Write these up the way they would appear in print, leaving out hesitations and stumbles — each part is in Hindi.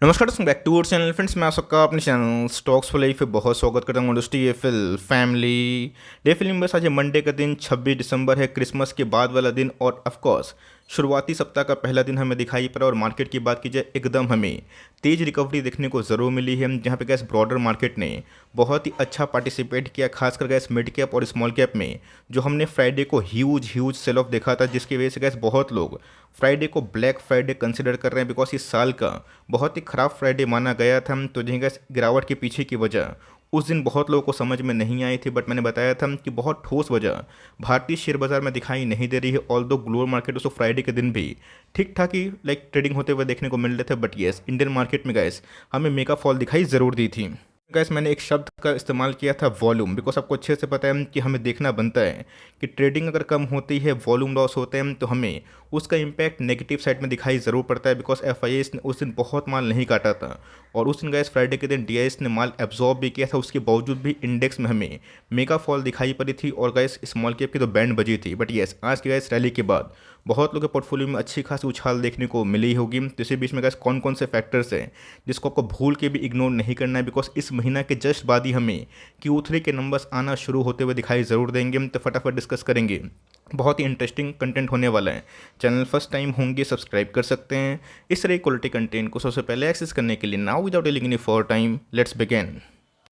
नमस्कार दोस्तों, back to our channel friends. मैं आप सबका अपने चैनल स्टॉक्स फॉर लाइफ पे बहुत स्वागत करता हूँ। Industry FL family day film बस आज मंडे का दिन 26 दिसंबर है, क्रिसमस के बाद वाला दिन और ऑफ कोर्स शुरुआती सप्ताह का पहला दिन हमें दिखाई पड़ा। और मार्केट की बात की जाए, एकदम हमें तेज रिकवरी देखने को ज़रूर मिली है, जहाँ पे गैस ब्रॉडर मार्केट ने बहुत ही अच्छा पार्टिसिपेट किया, खासकर गैस मिड कैप और स्मॉल कैप में। जो हमने फ्राइडे को ह्यूज ह्यूज सेल ऑफ देखा था, जिसकी वजह से गैस बहुत लोग फ्राइडे को ब्लैक फ्राइडे कंसिडर कर रहे हैं, बिकॉज इस साल का बहुत ही ख़राब फ्राइडे माना गया था। तो जिनका गिरावट के पीछे की वजह उस दिन बहुत लोगों को समझ में नहीं आई थी, बट मैंने बताया था कि बहुत ठोस वजह भारतीय शेयर बाजार में दिखाई नहीं दे रही है। ऑल दो ग्लोबल मार्केट उसको फ्राइडे के दिन भी ठीक ठाक ही ट्रेडिंग होते हुए देखने को मिल रहे थे, बट येस इंडियन मार्केट में गैस हमें मेगा फॉल दिखाई ज़रूर दी थी। गैस मैंने एक शब्द का इस्तेमाल किया था, वॉल्यूम, बिकॉज आपको अच्छे से पता है कि हमें देखना बनता है कि ट्रेडिंग अगर कम होती है, वॉल्यूम लॉस होते हैं, तो हमें उसका इम्पैक्ट नेगेटिव साइड में दिखाई ज़रूर पड़ता है। बिकॉज एफआईएस ने उस दिन बहुत माल नहीं काटा था, और उस दिन गैस फ्राइडे के दिन डीआईएस ने माल एब्जॉर्ब भी किया था। उसके बावजूद भी इंडेक्स में हमें मेगा फॉल दिखाई पड़ी थी, और गैस स्मॉल कैप की तो बैंड बजी थी। बट येस आज की गैस रैली के बाद बहुत लोगों के पोर्टफोलियो में अच्छी खासी उछाल देखने को मिली होगी। तो इसी बीच में गैस कौन कौन से फैक्टर्स हैं जिसको आपको भूल के भी इग्नोर नहीं करना है, बिकॉज इस महीना के जस्ट बाद ही हमें Q3 के नंबर्स आना शुरू होते हुए दिखाई ज़रूर देंगे। तो फटाफट डिस्कस करेंगे, बहुत ही इंटरेस्टिंग कंटेंट होने वाला है। चैनल फर्स्ट टाइम होंगे सब्सक्राइब कर सकते हैं इस तरह क्वालिटी कंटेंट को सबसे पहले एक्सेस करने के लिए। Now without taking any for time, let's begin.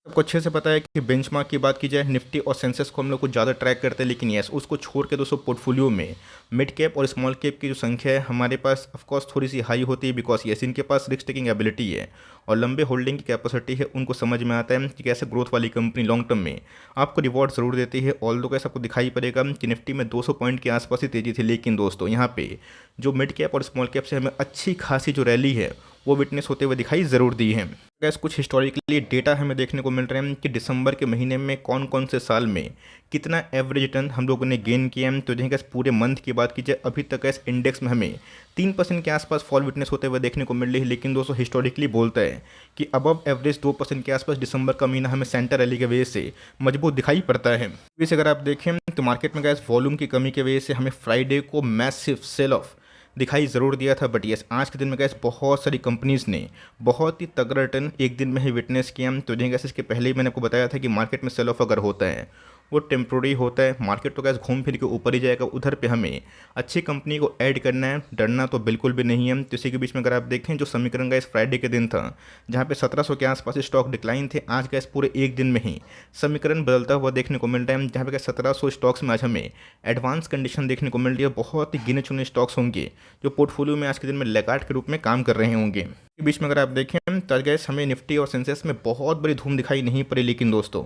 आपको अच्छे से पता है कि बेंचमार्क की बात की जाए, निफ्टी और सेंसेक्स को हम लोग कुछ ज़्यादा ट्रैक करते हैं, लेकिन यस उसको छोड़ के दोस्तों पोर्टफोलियो में मिड कैप और स्मॉल कैप की जो संख्या है हमारे पास ऑफकोर्स थोड़ी सी हाई होती है, बिकॉज यस इनके पास रिस्क टेकिंग एबिलिटी है और लंबे होल्डिंग की कैपेसिटी है। उनको समझ में आता है कि कैसे ग्रोथ वाली कंपनी लॉन्ग टर्म में आपको रिवॉर्ड ज़रूर देती है। ऑल दो कैसे आपको दिखाई पड़ेगा कि निफ्टी में 200 पॉइंट के आसपास ही तेजी थी, लेकिन दोस्तों यहाँ पे जो मिड कैप और स्मॉल कैप से हमें अच्छी खासी जो रैली है वो विटनेस होते हुए दिखाई ज़रूर दी है। गैस कुछ हिस्टोरिकली डेटा हमें देखने को मिल रहे हैं कि दिसंबर के महीने में कौन कौन से साल में कितना एवरेज रिटर्न हम लोगों ने गेन किया है। तो जहाँ गैस पूरे मंथ की बात की जाए, अभी तक गैस इंडेक्स में हमें 3% के आसपास फॉल विटनेस होते हुए देखने को मिल रही है, लेकिन दोस्तों हिस्टोरिकली बोलता है कि अबव एवरेज 2% के आसपास दिसंबर का महीना हमें सेंटर रैली की वजह से मजबूत दिखाई पड़ता है। वैसे अगर आप देखें तो मार्केट में गैस वॉल्यूम की कमी की वजह से हमें फ्राइडे को मैसिव सेल ऑफ दिखाई ज़रूर दिया था, बट यस आज के दिन में गैस बहुत सारी कंपनीज़ ने बहुत ही तगड़ा रिटर्न एक दिन में ही विटनेस किया। तो जी गैस इसके पहले ही मैंने आपको बताया था कि मार्केट में सेल ऑफ अगर होता है वो टेम्प्रोरी होता है। मार्केट तो गैस घूम फिर के ऊपर ही जाएगा, उधर पे हमें अच्छी कंपनी को ऐड करना है, डरना तो बिल्कुल भी नहीं है। तो इसी के बीच में अगर आप देखें जो समीकरण गैस फ्राइडे के दिन था, जहाँ पे 1700 के आसपास स्टॉक डिक्लाइन थे, आज गैस पूरे एक दिन में ही समीकरण बदलता हुआ देखने को मिल रहा है, जहाँ पे गैस 1700 स्टॉक्स में आज हमें एडवांस कंडीशन देखने को मिल रही है। बहुत ही गिने चुने स्टॉक्स होंगे जो पोर्टफोलियो में आज के दिन में लैगार्ड के रूप में काम कर रहे होंगे। के बीच में अगर आप देखें तो गैस हमें निफ्टी और सेंसेक्स में बहुत बड़ी धूम दिखाई नहीं पड़ी, लेकिन दोस्तों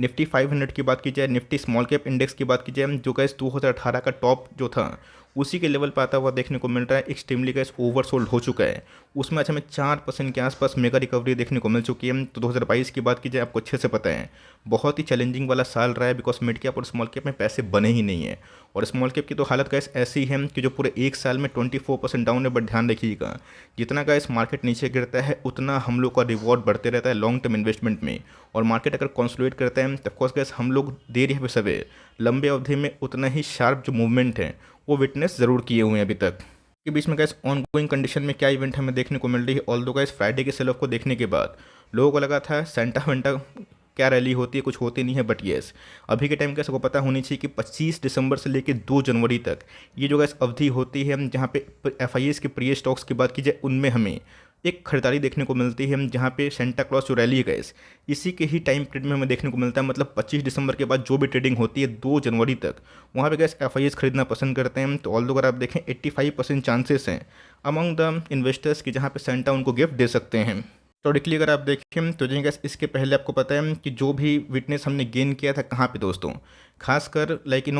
निफ्टी 500 की बात की जाए, निफ्टी स्मॉल कैप इंडेक्स की बात की जाए, जो गैस 2018 का टॉप जो था उसी के लेवल पर आता हुआ देखने को मिल रहा है। एक्सट्रीमली गैस ओवरसोल्ड हो चुका है, उसमें आज हमें 4% के आसपास मेगा रिकवरी देखने को मिल चुकी है। तो 2022 की बात की जाए, आपको अच्छे से पता है बहुत ही चैलेंजिंग वाला साल रहा है, बिकॉज मिड कैप और स्मॉल कैप में पैसे बने ही नहीं है। और स्मॉल कैप की तो हालत गैस ऐसी है कि जो पूरे एक साल में 24% डाउन है। बट ध्यान रखिएगा, जितना गैस मार्केट नीचे गिरता है उतना हम लोग का रिवॉर्ड बढ़ते रहता है लॉन्ग टर्म इन्वेस्टमेंट में। और मार्केट अगर कंसोलिडेट करता है तो ऑफकोर्स गैस हम लोग देर या सवेर लंबे अवधि में उतना ही शार्प जो मूवमेंट है वो विटनेस ज़रूर किए हुए हैं अभी तक। के बीच में गैस ऑन गोइंग कंडीशन में क्या इवेंट हमें देखने को मिल रही है। ऑल दो गैस फ्राइडे के सेल ऑफ को देखने के बाद लोगों को लगा था सेंटा वेंटा क्या रैली होती है, कुछ होती नहीं है, बट येस अभी के टाइम का सबको पता होनी चाहिए कि 25 दिसंबर से लेकर 2 जनवरी तक ये जो गैस अवधि होती है, जहाँ पे एफआईएस के प्रिय स्टॉक्स की बात की जाए, उनमें हमें एक खरीदारी देखने को मिलती है, जहाँ पे सेंटा क्लॉज जो रैली है गैस इसी के ही टाइम पीरियड में हमें देखने को मिलता है। मतलब 25 दिसंबर के बाद जो भी ट्रेडिंग होती है 2 जनवरी तक, वहाँ पे गैस एफआईएस खरीदना पसंद करते हैं। तो ऑल दो अगर आप देखें 85% चांसेस हैं अमंग द इन्वेस्टर्स की जहाँ पे सेंटा उनको गिफ्ट दे सकते हैं। हिस्टोरिकली अगर आप देखें तो जी गैस इसके पहले आपको पता है कि जो भी विटनेस हमने गेन किया था कहाँ पे दोस्तों, खासकर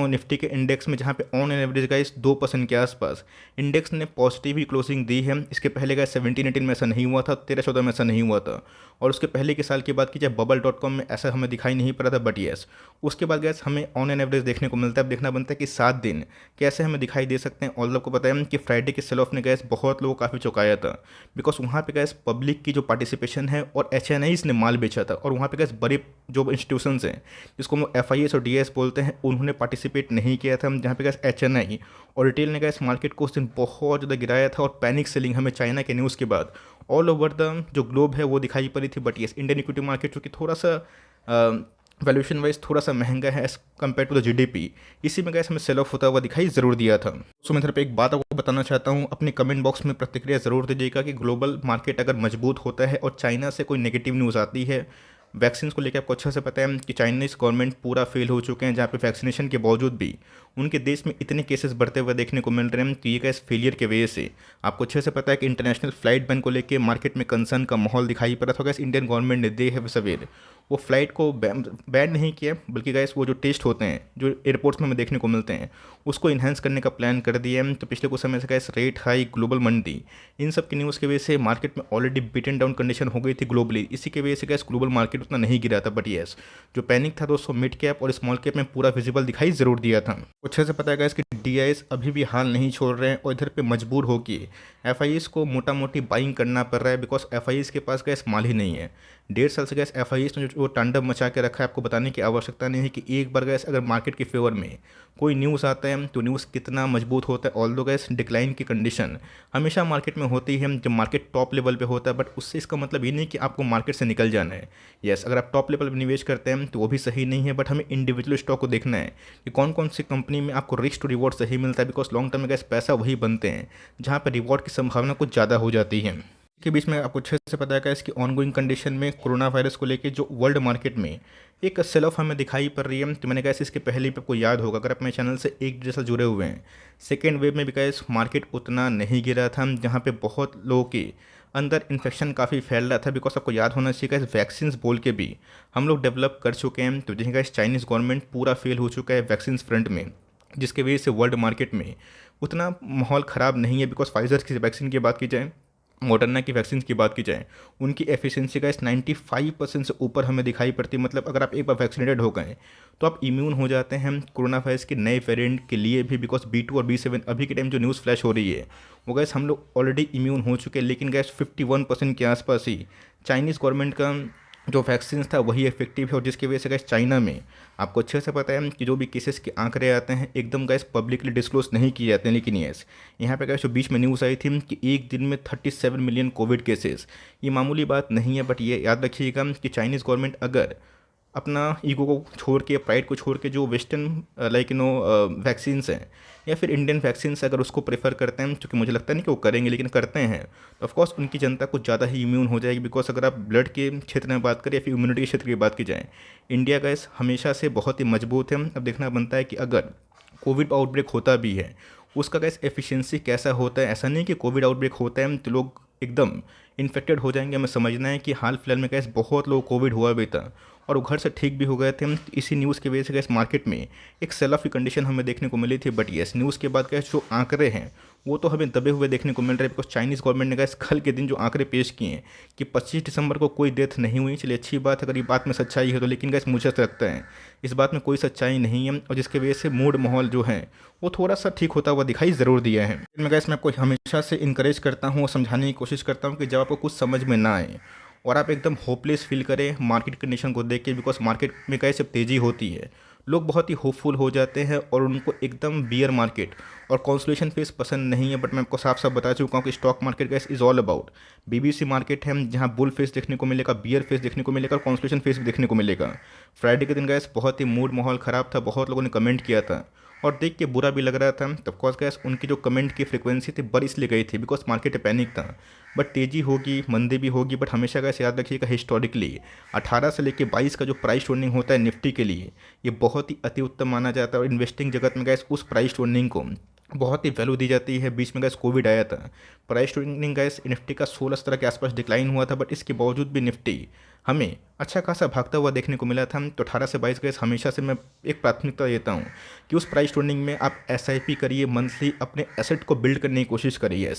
निफ्टी के इंडेक्स में, जहाँ पे ऑन एन एवरेज गाइस 2% के आसपास इंडेक्स ने पॉजिटिव ही क्लोजिंग दी है। इसके पहले गाइस 17-18 में ऐसा नहीं हुआ था, 13-14 में ऐसा नहीं हुआ था, और उसके पहले के साल की बात की जाए bubble.com में ऐसा हमें दिखाई नहीं पड़ा था। बट येस उसके बाद गैस हमें ऑन एन एवरेज देखने को मिलता है। अब देखना बनता है कि 7 दिन कैसे हमें दिखाई दे सकते हैं। ऑल को पता है कि फ्राइडे के सेल ऑफ ने गैस बहुत लोगों को काफ़ी चौंकाया था, बिकॉज वहाँ पे गैस पब्लिक की जो पार्टिसिपेशन पार्टिसिपेशन है और HNIs ने माल बेचा था, और वहाँ पे गैस बड़े जो इंस्टीट्यूशंस हैं जिसको हम FIS और DIS बोलते हैं उन्होंने पार्टिसिपेट नहीं किया था, जहाँ पे गैस HNI और रिटेल ने गैस मार्केट को उस दिन बहुत ज़्यादा गिराया था, और पैनिक सेलिंग हमें चाइना के न्यूज़ के बाद ऑल ओवर द जो ग्लोब है वो दिखाई पड़ी थी। But yes, Indian equity market चूँकि थोड़ा सा वैल्यूएशन वाइज थोड़ा सा महंगा है as compare to the GDP, इसी में गैस हमें सेल ऑफ होता हुआ दिखाई ज़रूर दिया था। सो मैं इधर पे एक बात आपको बताना चाहता हूँ, अपने कमेंट बॉक्स में प्रतिक्रिया ज़रूर दीजिएगा कि ग्लोबल मार्केट अगर मजबूत होता है और चाइना से कोई नेगेटिव न्यूज़ आती है वैक्सीन को लेकर, आपको अच्छे से पता है कि चाइनीज़ गवर्नमेंट पूरा फेल हो चुके हैं, जहाँ पे वैक्सीनेशन के बावजूद भी उनके देश में इतने केसेस बढ़ते हुए देखने को मिल रहे हैं। तो ये गैस फेलियर के वजह से आपको अच्छे से पता है कि इंटरनेशनल फ्लाइट बैन को लेकर मार्केट में कंसर्न का माहौल दिखाई पड़ा था। गैस इंडियन गवर्नमेंट ने दे है सवेर वो फ्लाइट को बैन नहीं किया, बल्कि गैस वो जो टेस्ट होते हैं जो एयरपोर्ट्स में हमें देखने को मिलते हैं उसको इन्हेंस करने का प्लान कर दिया है। तो पिछले कुछ समय से गैस रेट हाई, ग्लोबल मंदी, इन सब की न्यूज़ की वजह से मार्केट में ऑलरेडी बीटन डाउन कंडीशन हो गई थी ग्लोबली। इसी की वजह से गैस ग्लोबल मार्केट उतना नहीं गिरा था। बट यस, जो पैनिक था दोस्तों मिड कैप और स्मॉल कैप में पूरा विजिबल दिखाई ज़रूर दिया था। अच्छे से पता है गैस कि DIS अभी भी हाल नहीं छोड़ रहे हैं और इधर पे मजबूर होकर FIS को मोटा मोटी बाइंग करना पड़ रहा है, बिकॉज FIS के पास गैस माल ही नहीं है। 1.5 साल से गैस FIS ने जो तांडव मचा के रखा है, आपको बताने की आवश्यकता नहीं है कि एक बार गैस अगर मार्केट के फेवर में कोई न्यूज़ आता है तो न्यूज़ कितना मजबूत होता है। ऑल दो गैस डिक्लाइन की कंडीशन हमेशा मार्केट में होती है जब मार्केट टॉप लेवल पे होता है, बट उससे इसका मतलब ये नहीं कि आपको मार्केट से निकल जाना है। यस, अगर आप टॉप लेवल पर निवेश करते हैं तो वो भी सही नहीं है, बट हमें इंडिविजुअल स्टॉक को देखना है कि कौन कौन सी कंपनी में आपको रिस्क टू रिवॉर्ड सही मिलता है, बिकॉज लॉन्ग टर्म में गैस पैसा वही बनते हैं जहाँ पर रिवॉर्ड की संभावना कुछ ज़्यादा हो जाती है। के बीच में आपको अच्छे से पता है इसकी ऑनगोइंग कंडीशन में कोरोना वायरस को लेके जो वर्ल्ड मार्केट में एक सेल ऑफ हमें दिखाई पड़ रही है। तो मैंने कहा इसके पहले भी आपको याद होगा अगर अपने चैनल से एक जैसा जुड़े हुए हैं, सेकेंड वेव में भी कहा मार्केट उतना नहीं गिरा था, जहाँ पे बहुत लोगों के अंदर इन्फेक्शन काफ़ी फैल रहा था। बिकॉज आपको याद होना चाहिए वैक्सीन बोल के भी हम लोग डेवलप कर चुके हैं। तो देखिएगा चाइनीज़ गवर्नमेंट पूरा फेल हो चुका है वैक्सीन फ्रंट में, जिसके वजह से वर्ल्ड मार्केट में उतना माहौल ख़राब नहीं है। बिकॉज फाइजर की वैक्सीन की बात की जाए, मॉडर्ना की वैक्सीन की बात की जाए, उनकी एफिशिएंसी का 95% से ऊपर हमें दिखाई पड़ती है। मतलब अगर आप एक बार वैक्सीनेटेड हो गए तो आप इम्यून हो जाते हैं कोरोना वायरस के नए वेरिएंट के लिए भी। बिकॉज B2 और B7 अभी के टाइम जो न्यूज़ फ्लैश हो रही है वो गैस हम लोग ऑलरेडी इम्यून हो चुके हैं, लेकिन गैस 51% के आसपास ही चाइनीज़ गवर्नमेंट का जो वैक्सीन था वही इफेक्टिव है। और जिसकी वजह से गैस चाइना में आपको अच्छे से पता है कि जो भी केसेस के आंकड़े आते हैं एकदम गैस पब्लिकली डिस्क्लोज नहीं किए जाते हैं। लेकिन यस, यहाँ पे गैस जो बीच में न्यूज़ आई थी कि एक दिन में 37 मिलियन कोविड केसेस, ये मामूली बात नहीं है। बट ये याद रखिएगा कि चाइनीज़ गवर्नमेंट अगर अपना ईगो को छोड़ के, प्राइड को छोड़ के जो वेस्टर्न वैक्सीन्स हैं या फिर इंडियन वैक्सीन्स अगर उसको प्रेफर करते हैं, क्योंकि मुझे लगता नहीं कि वो करेंगे लेकिन करते हैं, तो ऑफकोर्स उनकी जनता कुछ ज़्यादा ही इम्यून हो जाएगी। बिकॉज अगर आप ब्लड के क्षेत्र में बात करें या फिर इम्यूनिटी के क्षेत्र की बात की जाए, इंडिया का हमेशा से बहुत ही मजबूत है। अब देखना बनता है कि अगर कोविड आउटब्रेक होता भी है उसका गैस एफिशिएंसी कैसा होता है। ऐसा नहीं कि कोविड आउटब्रेक होता है तो लोग एकदम इन्फेक्टेड हो जाएंगे। हमें समझना है कि हाल फिलहाल में गैस बहुत लोग कोविड हुआ भी था और वो घर से ठीक भी हो गए थे। इसी न्यूज़ की वजह से गैस मार्केट में एक सेल ऑफ की कंडीशन हमें देखने को मिली थी। बट यस, न्यूज़ के बाद गैस जो आंकड़े हैं वो तो हमें दबे हुए देखने को मिल रहे हैं। बिकॉज चाइनीज़ गवर्नमेंट ने गैस कल के दिन जो आंकड़े पेश किए हैं कि 25 दिसंबर को कोई डेथ नहीं हुई। चलिए अच्छी बात है अगर ये बात में सच्चाई है तो, लेकिन गैस मुझे ऐसा लगता है इस बात में कोई सच्चाई नहीं है, और जिसकी वजह से मूड माहौल जो है वो थोड़ा सा ठीक होता हुआ दिखाई ज़रूर दिया है। मैं गैस मैं आपको हमेशा से इंकरेज करता हूँ और समझाने की कोशिश करता हूँ कि जब आपको कुछ समझ में ना आए और आप एकदम होपलेस फील करें मार्केट कंडीशन को देख के, बिकॉज मार्केट में कैसे तेज़ी होती है लोग बहुत ही होपफुल हो जाते हैं और उनको एकदम बियर मार्केट और कॉन्सोलेशन फेस पसंद नहीं है। बट मैं आपको साफ साफ बता चुका हूँ कि stock market gas is all about BBC market है, जहाँ बुल फेस देखने को मिलेगा, बियर फेस देखने को मिलेगा और कॉन्सोलेशन फेस भी देखने को मिलेगा। फ्राइडे के दिन गैस बहुत ही मूड माहौल ख़राब था, बहुत लोगों ने कमेंट किया था और देख के बुरा भी लग रहा था। तब कोर्स गैस उनकी जो कमेंट की फ्रिक्वेंसी थी बढ़ इसलिए गई थी बिकॉज मार्केट में पैनिक था। बट तेज़ी होगी, मंदी भी होगी, बट हमेशा गैस याद रखिएगा हिस्टोरिकली 18 से लेकर 22 का जो प्राइस टर्निंग होता है निफ्टी के लिए ये बहुत ही अति उत्तम माना जाता है। और इन्वेस्टिंग जगत में गैस उस प्राइस टर्निंग को बहुत ही वैल्यू दी जाती है। बीच में गैस कोविड आया था, प्राइस टर्निंग गैस निफ्टी का 16 के आसपास डिक्लाइन हुआ था, बट इसके बावजूद भी निफ्टी हमें अच्छा खासा भागता हुआ देखने को मिला था। तो 18 से 22 गैस हमेशा से मैं एक प्राथमिकता देता हूँ कि उस प्राइस टर्निंग में आप SIP करिए, मंथली अपने एसेट को बिल्ड करने की कोशिश करिए।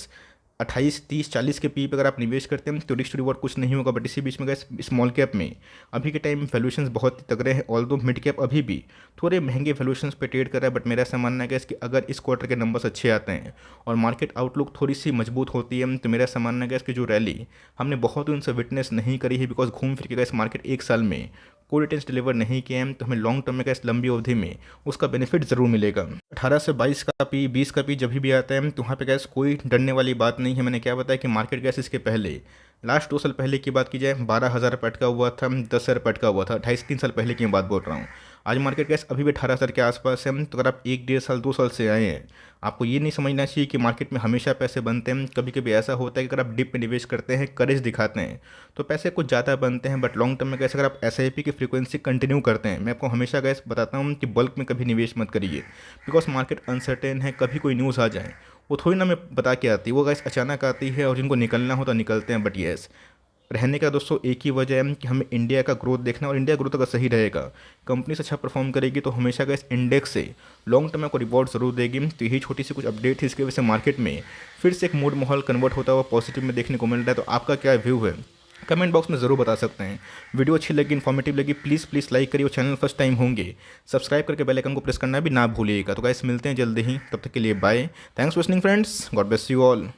28, 30, 40 के पी पे अगर आप निवेश करते हैं तो रिस्क रिवॉर्ड कुछ नहीं होगा। बट इसी बीच में गैस स्मॉल कैप में अभी के टाइम वैल्यूएशंस बहुत ही तगड़े हैं, ऑल्दो मिड कैप अभी भी थोड़े महंगे वैल्यूएशंस पे ट्रेड कर रहा है। बट मेरा ऐसा मानना है गैस कि अगर इस क्वार्टर के नंबर्स अच्छे आते हैं और मार्केट आउटलुक थोड़ी सी मजबूत होती है तो मेरा ऐसा मानना है गैस कि जो रैली हमने बहुत उनसे विटनेस नहीं करी है, बिकॉज घूम फिर के गैस मार्केट एक साल में कोई रिटर्न्स डिलीवर नहीं किए हैं, तो हमें लॉन्ग टर्म में गैस लंबी अवधि में उसका बेनिफिट ज़रूर मिलेगा। 18 से 22 का पी, 20 का पी जब भी आता है तो वहाँ पे गैस कोई डरने वाली बात नहीं है। मैंने क्या बताया कि मार्केट गैस इसके पहले लास्ट 2 साल पहले की बात की जाए 12,000 रुपये अटका हुआ था, 10,000 रुपये अटका हुआ था। 2.5-3 साल पहले की मैं बात बोल रहा हूँ। आज मार्केट गैस अभी भी 18,000 के आसपास है। तो अगर आप 1-1.5 साल 2 साल से आए हैं, आपको ये नहीं समझना चाहिए कि मार्केट में हमेशा पैसे बनते हैं। कभी कभी ऐसा होता है कि अगर आप डिप में निवेश करते हैं, करेज दिखाते हैं, तो पैसे कुछ ज़्यादा बनते हैं। बट लॉन्ग टर्म में कैसे अगर आप SIP की फ्रीक्वेंसी कंटिन्यू करते हैं, मैं आपको हमेशा गैस बताता हूँ कि बल्क में कभी निवेश मत करिए, बिकॉज मार्केट अनसर्टेन है। कभी कोई न्यूज़ आ जाए वो थोड़ी ना मैं बता के आती, वो गैस अचानक आती है और जिनको निकलना हो तो निकलते हैं। बट येस, रहने का दोस्तों एक ही वजह है कि हमें इंडिया का ग्रोथ देखना है, और इंडिया ग्रोथ अगर सही रहेगा, कंपनी से अच्छा परफॉर्म करेगी तो हमेशा का इस इंडेक्स से लॉन्ग टर्म में आपको रिवॉर्ड जरूर देगी। तो यही छोटी सी कुछ अपडेट थी, इसकी वजह से मार्केट में फिर से एक मूड माहौल कन्वर्ट होता हुआ पॉजिटिव में देखने को मिल रहा है। तो आपका क्या व्यू है कमेंट बॉक्स में ज़रूर बता सकते हैं। वीडियो अच्छी लगी, इन्फॉर्मेटिव लगी, प्लीज़ लाइक करिए, और चैनल फर्स्ट टाइम होंगे सब्सक्राइब करके बेल आइकन को प्रेस करना भी ना भूलिएगा। तो गाइस मिलते हैं जल्दी ही, तब तक के लिए bye. Thanks for listening friends, God bless you all.